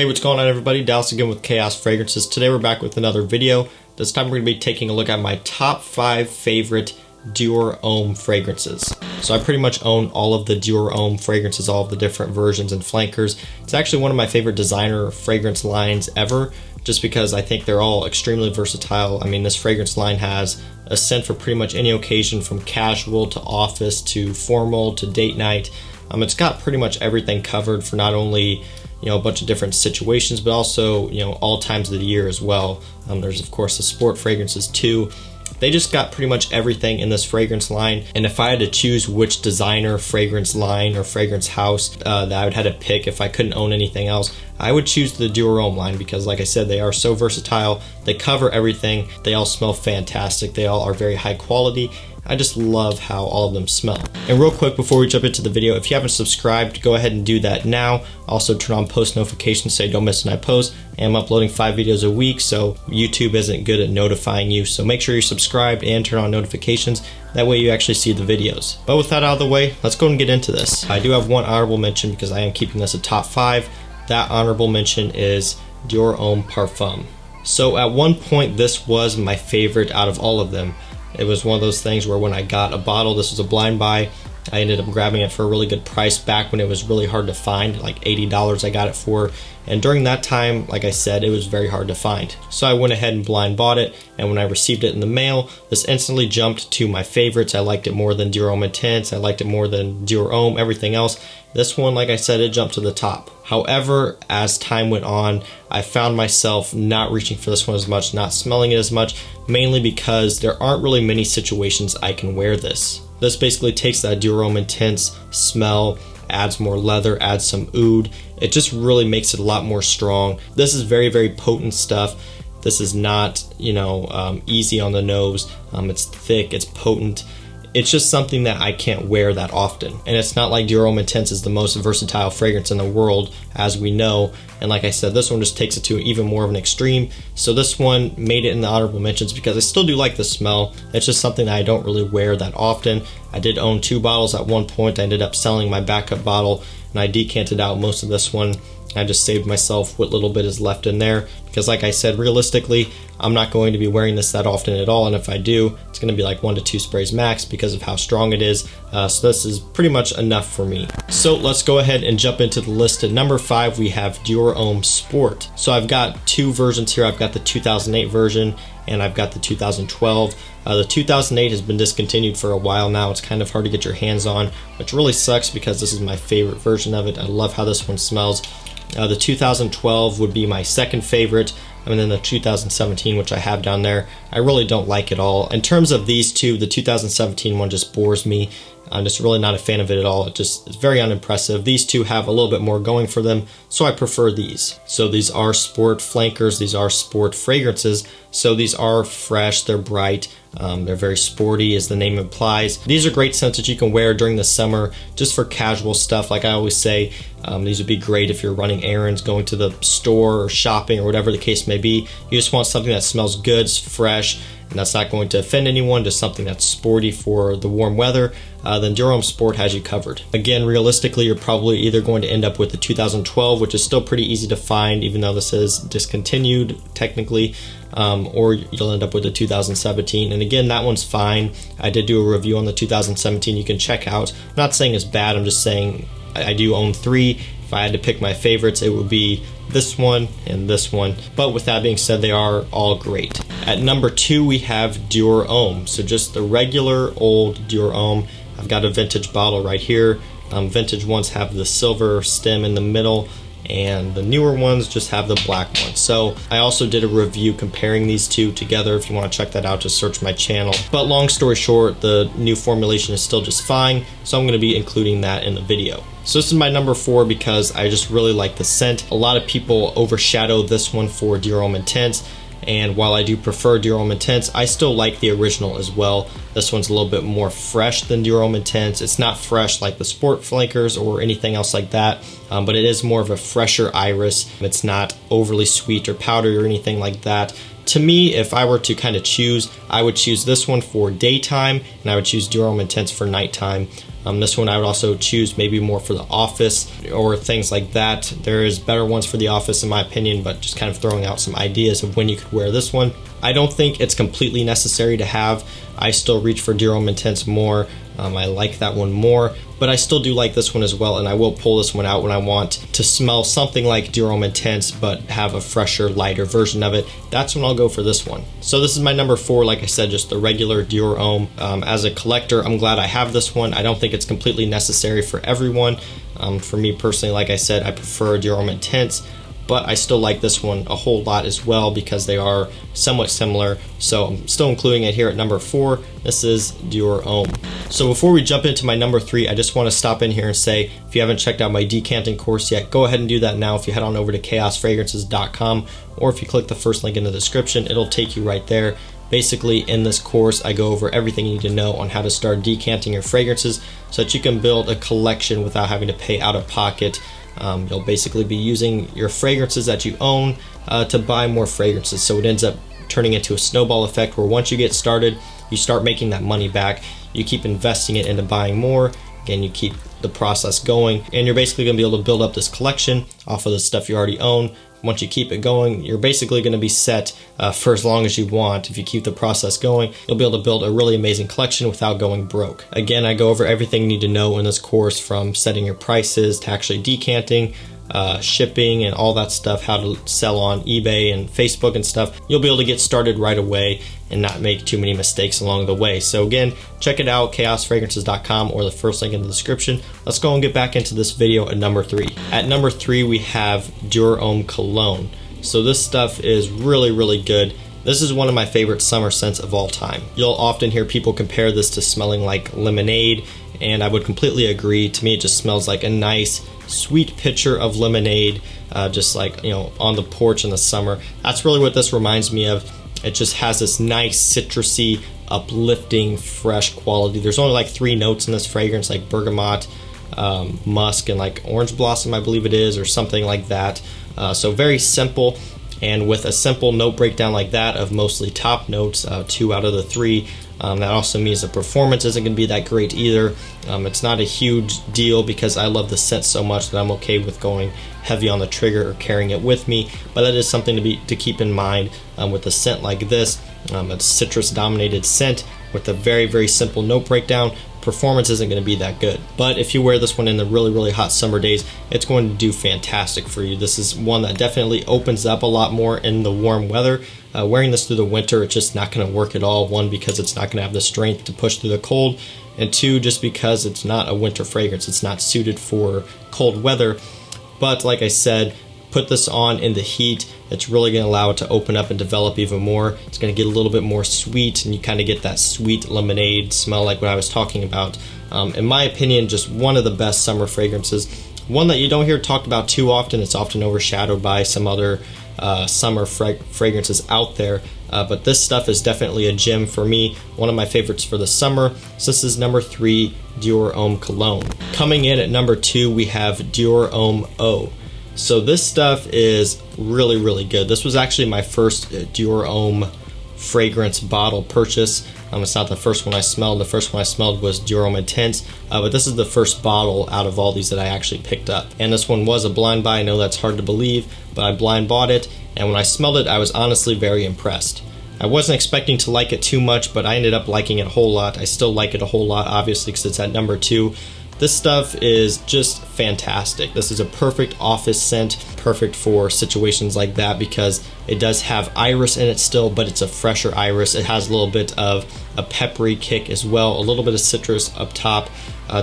Hey, what's going on everybody? Dallas again with Chaos Fragrances. Today we're back with another video. This time we're going to be taking a look at my top 5 favorite Dior Homme fragrances. So I pretty much own all of the Dior Homme fragrances, all of the different versions and flankers. It's actually one of my favorite designer fragrance lines ever, just because I think they're all extremely versatile. I mean, this fragrance line has a scent for pretty much any occasion, from casual to office to formal to date night. It's got pretty much everything covered for not only a bunch of different situations, but also, all times of the year as well. There's of course the sport fragrances too. They just got pretty much everything in this fragrance line. And if I had to choose which designer fragrance line or fragrance house that I would have to pick if I couldn't own anything else, I would choose the Dior Homme line, because like I said, they are so versatile. They cover everything. They all smell fantastic. They all are very high quality. I just love how all of them smell. And real quick before we jump into the video, if you haven't subscribed, go ahead and do that now. Also turn on post notifications so you don't miss when I post. I'm uploading 5 videos a week, so YouTube isn't good at notifying you. So make sure you're subscribed and turn on notifications. That way you actually see the videos. But with that out of the way, let's go and get into this. I do have one honorable mention because I am keeping this a top 5. That honorable mention is Dior Homme Parfum. So at one point, this was my favorite out of all of them. It was one of those things where when I got a bottle, this was a blind buy, I ended up grabbing it for a really good price back when it was really hard to find, like $80 I got it for. And during that time, like I said, it was very hard to find. So I went ahead and blind bought it, and when I received it in the mail, this instantly jumped to my favorites. I liked it more than Dior Homme Intense, I liked it more than Dior Homme, everything else. This one, like I said, it jumped to the top. However, as time went on, I found myself not reaching for this one as much, not smelling it as much, mainly because there aren't really many situations I can wear this. This basically takes that Dior Homme Intense smell, adds more leather, adds some oud. It just really makes it a lot more strong. This is very, very potent stuff. This is not, easy on the nose. It's thick, it's potent. It's just something that I can't wear that often. And it's not like Dior Homme Intense is the most versatile fragrance in the world, as we know. And like I said, this one just takes it to even more of an extreme. So this one made it in the honorable mentions because I still do like the smell. It's just something that I don't really wear that often. I did own 2 bottles at one point. I ended up selling my backup bottle, and I decanted out most of this one. I just saved myself what little bit is left in there, because like I said, realistically, I'm not going to be wearing this that often at all, and if I do, it's going to be like 1 to 2 sprays max because of how strong it is. So this is pretty much enough for me. So let's go ahead and jump into the list. At number 5, we have Dior Homme Sport. So I've got 2 versions here. I've got the 2008 version and I've got the 2012. The 2008 has been discontinued for a while now. It's kind of hard to get your hands on, which really sucks because this is my favorite version of it. I love how this one smells. The 2012 would be my second favorite, and then the 2017, which I have down there, I really don't like at all. In terms of these two, the 2017 one just bores me. I'm just really not a fan of it at all. It's very unimpressive. These two have a little bit more going for them, so I prefer these. So these are sport flankers, these are sport fragrances, so these are fresh, they're bright, they're very sporty as the name implies. These are great scents that you can wear during the summer just for casual stuff. Like I always say, these would be great if you're running errands, going to the store or shopping or whatever the case may be. You just want something that smells good, it's fresh, and that's not going to offend anyone, just something that's sporty for the warm weather. Then Dior Homme Sport has you covered. Again, realistically, you're probably either going to end up with the 2012, which is still pretty easy to find, even though this is discontinued technically, or you'll end up with the 2017. And again, that one's fine. I did do a review on the 2017 you can check out. I'm not saying it's bad, I'm just saying I do own 3. If I had to pick my favorites, it would be this one and this one. But with that being said, they are all great. At number 2, we have Dior Homme. So just the regular old Dior Homme. I've got a vintage bottle right here. Vintage ones have the silver stem in the middle, and the newer ones just have the black one. So I also did a review comparing these two together. If you want to check that out, just search my channel. But long story short, the new formulation is still just fine, so I'm going to be including that in the video. So this is my number 4 because I just really like the scent. A lot of people overshadow this one for Dior Homme Intense, and while I do prefer Dior Homme Intense, I still like the original as well. This one's a little bit more fresh than Dior Homme Intense. It's not fresh like the sport flankers or anything else like that, but it is more of a fresher iris. It's not overly sweet or powdery or anything like that. To me, if I were to kind of choose, I would choose this one for daytime, and I would choose Dior Homme Intense for nighttime. This one I would also choose maybe more for the office or things like that. There is better ones for the office in my opinion, but just kind of throwing out some ideas of when you could wear this one. I don't think it's completely necessary to have. I still reach for Dior Homme Intense more. I like that one more, but I still do like this one as well, and I will pull this one out when I want to smell something like Dior Homme Intense but have a fresher, lighter version of it. That's when I'll go for this one. So this is my number 4, like I said, just the regular Dior Homme. As a collector, I'm glad I have this one. I don't think it's completely necessary for everyone. For me personally, like I said, I prefer Dior Homme Intense, but I still like this one a whole lot as well because they are somewhat similar. So I'm still including it here at number 4. This is Dior Homme. So before we jump into my number 3, I just want to stop in here and say, if you haven't checked out my decanting course yet, go ahead and do that now. If you head on over to chaosfragrances.com, or if you click the first link in the description, it'll take you right there. Basically, in this course, I go over everything you need to know on how to start decanting your fragrances so that you can build a collection without having to pay out of pocket. You'll basically be using your fragrances that you own to buy more fragrances. So it ends up turning into a snowball effect where once you get started, you start making that money back. You keep investing it into buying more. Again, you keep the process going, and you're basically going to be able to build up this collection off of the stuff you already own. Once you keep it going, you're basically going to be set for as long as you want. If you keep the process going, you'll be able to build a really amazing collection without going broke. Again, I go over everything you need to know in this course, from setting your prices to actually decanting, shipping and all that stuff, how to sell on eBay and Facebook and stuff. You'll be able to get started right away and not make too many mistakes along the way. So again, check it out, chaosfragrances.com, or the first link in the description. Let's go and get back into this video at number 3. At number 3, we have Dior Homme Cologne. So this stuff is really, really good. This is one of my favorite summer scents of all time. You'll often hear people compare this to smelling like lemonade, and I would completely agree. To me, it just smells like a nice, sweet pitcher of lemonade, just like, you know, on the porch in the summer. That's really what this reminds me of. It just has this nice citrusy, uplifting, fresh quality. There's only like 3 notes in this fragrance, like bergamot, musk, and like orange blossom, I believe it is, or something like that. So very simple, and with a simple note breakdown like that of mostly top notes, 2 out of the 3, that also means the performance isn't going to be that great either. It's not a huge deal because I love the scent so much that I'm okay with going heavy on the trigger or carrying it with me, but that is something to keep in mind with a scent like this. It's citrus dominated scent with a very, very simple note breakdown. Performance isn't going to be that good, but if you wear this one in the really, really hot summer days, it's going to do fantastic for you. This is one that definitely opens up a lot more in the warm weather. Wearing this through the winter, it's just not going to work at all. 1, because it's not going to have the strength to push through the cold, and 2, just because it's not a winter fragrance. It's not suited for cold weather. But like I said, put this on in the heat, it's really going to allow it to open up and develop even more. It's going to get a little bit more sweet, and you kind of get that sweet lemonade smell like what I was talking about. In my opinion, just one of the best summer fragrances. One that you don't hear talked about too often. It's often overshadowed by some other summer fragrances out there. But this stuff is definitely a gem for me. One of my favorites for the summer. So this is number 3, Dior Homme Cologne. Coming in at number 2, we have Dior Homme Eau. So this stuff is really, really good. This was actually my first Dior Homme fragrance bottle purchase. It's not the first one I smelled. The first one I smelled was Dior Homme Intense, but this is the first bottle out of all these that I actually picked up. And this one was a blind buy. I know that's hard to believe, but I blind bought it, and when I smelled it, I was honestly very impressed. I wasn't expecting to like it too much, but I ended up liking it a whole lot. I still like it a whole lot, obviously, because it's at number 2. This stuff is just fantastic. This is a perfect office scent, perfect for situations like that because it does have iris in it still, but it's a fresher iris. It has a little bit of a peppery kick as well, a little bit of citrus up top.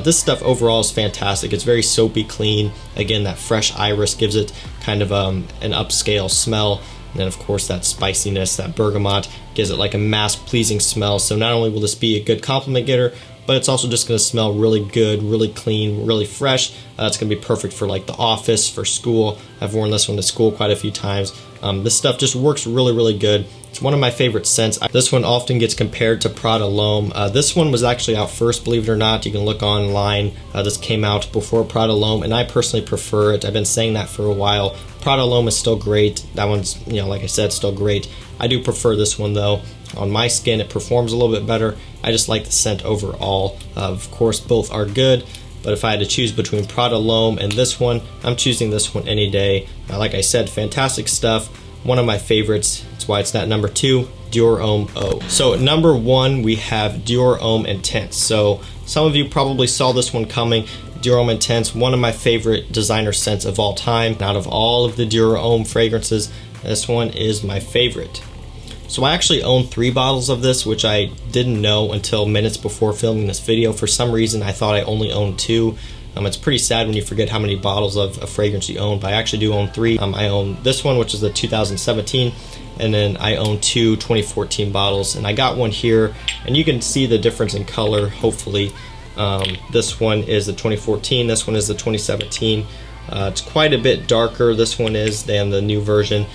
This stuff overall is fantastic. It's very soapy clean. Again, that fresh iris gives it kind of an upscale smell. And then of course that spiciness, that bergamot, gives it like a mass-pleasing smell. So not only will this be a good compliment getter, but it's also just going to smell really good, really clean, really fresh. It's going to be perfect for like the office, for school. I've worn this one to school quite a few times. This stuff just works really, really good. It's one of my favorite scents. This one often gets compared to Prada L'Homme. This one was actually out first, believe it or not. You can look online. This came out before Prada L'Homme, and I personally prefer it. I've been saying that for a while. Prada L'Homme is still great. That one's, like I said, still great. I do prefer this one though. On my skin, it performs a little bit better. I just like the scent overall. Of course, both are good, but if I had to choose between Prada L'Homme and this one, I'm choosing this one any day. Like I said, fantastic stuff. One of my favorites. That's why it's not number 2, Dior Homme O. So at number 1, we have Dior Homme Intense. So some of you probably saw this one coming. Dior Homme Intense, one of my favorite designer scents of all time. Out of all of the Dior Homme fragrances, this one is my favorite. So I actually own 3 bottles of this, which I didn't know until minutes before filming this video. For some reason, I thought I only owned 2. It's pretty sad when you forget how many bottles of a fragrance you own, but I actually do own 3. I own this one, which is the 2017, and then I own 2 2014 bottles, and I got one here, and you can see the difference in color, hopefully. This one is the 2014, this one is the 2017. It's quite a bit darker, this one is, than the new version,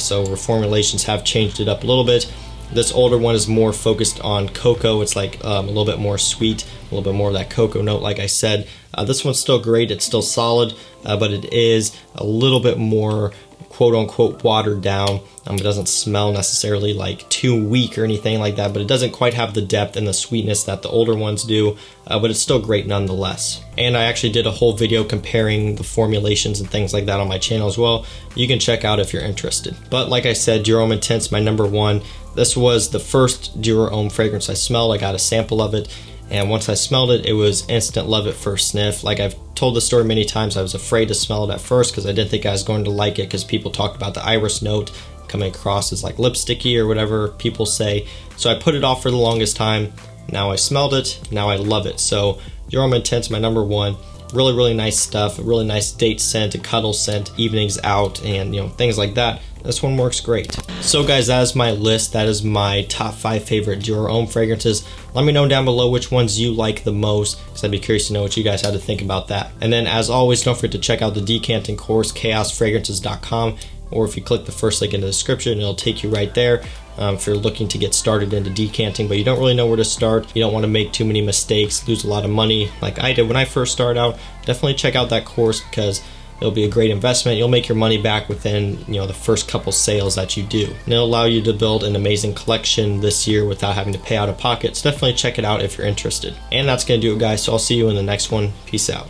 so reformulations have changed it up a little bit. This older one is more focused on cocoa. It's like a little bit more sweet, a little bit more of that cocoa note, like I said. This one's still great, it's still solid, but it is a little bit more quote-unquote watered down. It doesn't smell necessarily like too weak or anything like that, but it doesn't quite have the depth and the sweetness that the older ones do, but it's still great nonetheless. And I actually did a whole video comparing the formulations and things like that on my channel as well. You can check out if you're interested. But like I said, Dior Homme Intense, my number 1. This was the first Dior Homme fragrance I smelled. I got a sample of it, and once I smelled it, it was instant love at first sniff. Like I've told the story many times, I was afraid to smell it at first because I didn't think I was going to like it, because people talked about the iris note coming across as like lipsticky or whatever people say. So I put it off for the longest time. Now I smelled it, now I love it. So Dior Homme Intense, my number 1. Really, really nice stuff. A really nice date scent, a cuddle scent, evenings out, and things like that. This one works great. So guys, that is my list. That is my top 5 favorite Dior Homme fragrances. Let me know down below which ones you like the most, because I'd be curious to know what you guys had to think about that. And then as always, don't forget to check out the decanting course, chaosfragrances.com, or if you click the first link in the description, it'll take you right there. If you're looking to get started into decanting, but you don't really know where to start, you don't want to make too many mistakes, lose a lot of money like I did when I first started out, definitely check out that course, because it'll be a great investment. You'll make your money back within the first couple sales that you do. And it'll allow you to build an amazing collection this year without having to pay out of pocket. So definitely check it out if you're interested. And that's going to do it, guys. So I'll see you in the next one. Peace out.